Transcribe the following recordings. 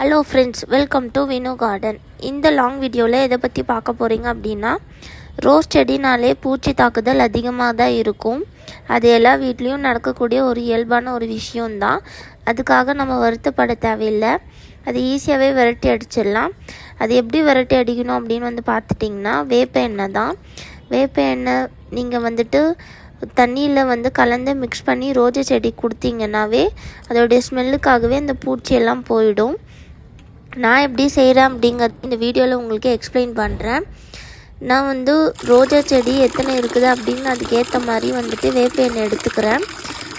Hello friends, welcome to Vinu garden. இந்த long வீடியோவில் எதை பற்றி பார்க்க போகிறீங்க அப்படின்னா, ரோஸ் செடினாலே பூச்சி தாக்குதல் அதிகமாக தான் இருக்கும். அது எல்லா வீட்லேயும் நடக்கக்கூடிய ஒரு இயல்பான ஒரு விஷயம்தான். அதுக்காக நம்ம வருத்தப்பட தேவையில்லை. அது ஈஸியாகவே விரட்டி அடிச்சிடலாம். அது எப்படி விரட்டி அடிக்கணும் அப்படின்னு பார்த்துட்டிங்கன்னா, வேப்ப எண்ணெய் தான். வேப்ப எண்ணெய் நீங்கள் தண்ணியில் கலந்து மிக்ஸ் பண்ணி ரோஜா செடி கொடுத்தீங்கன்னாவே அதோடைய ஸ்மெல்லுக்காகவே அந்த பூச்சியெல்லாம் போயிடும். நான் எப்படி செய்கிறேன் அப்படிங்கிறது இந்த வீடியோவில் உங்களுக்கு எக்ஸ்பிளைன் பண்ணுறேன். நான் ரோஜா செடி எத்தனை இருக்குது அப்படின்னு அதுக்கேற்ற மாதிரி வேப்ப எண்ணெய் எடுத்துக்கிறேன்.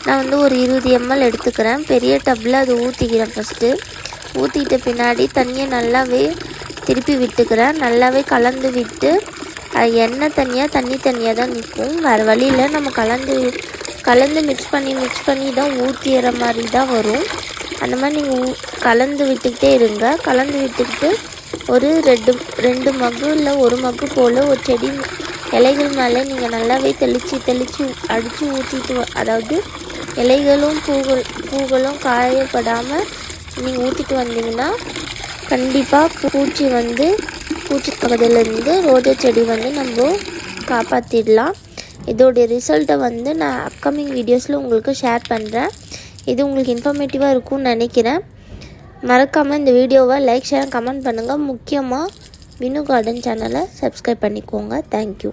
நான் ஒரு 20 ml எடுத்துக்கிறேன். பெரிய டப்பில் அது ஊற்றிக்கிறேன். ஃபஸ்ட்டு ஊற்றிட்ட பின்னாடி தண்ணியை நல்லாவே திருப்பி விட்டுக்கிறேன். நல்லாவே கலந்து விட்டு எண்ணெய் தனியாக தண்ணி தனியாக தான் நிற்கும். வேறு வழியில் நம்ம கலந்து மிக்ஸ் பண்ணி தான் ஊற்றிற மாதிரி தான் வரும். அந்த மாதிரி நீங்கள் கலந்து விட்டுக்கிட்டே இருங்க. கலந்து விட்டுக்கிட்டு ஒரு ரெண்டு மக்கு இல்லை 1 மக்கு போல் ஒரு செடி இலைகள் மேலே நீங்கள் நல்லாவே தெளித்து அடித்து ஊற்றிட்டு, அதாவது இலைகளும் பூகளும் காயப்படாமல் நீங்கள் ஊற்றிட்டு வந்தீங்கன்னா கண்டிப்பாக பூச்சி பகுதியிலேருந்து ரோஜா செடி நம்ம காப்பாற்றிடலாம். இதோடைய ரிசல்ட்டை நான் அப்கமிங் வீடியோஸில் உங்களுக்கு ஷேர் பண்ணுறேன். இது உங்களுக்கு இன்ஃபர்மேட்டிவாக இருக்கும்னு நினைக்கிறேன். மறக்காமல் இந்த வீடியோவை லைக், ஷேர், கமெண்ட் பண்ணுங்கள். முக்கியமாக வினு கார்டன் சேனலை சப்ஸ்கிரைப் பண்ணிக்கோங்க. தேங்க்யூ.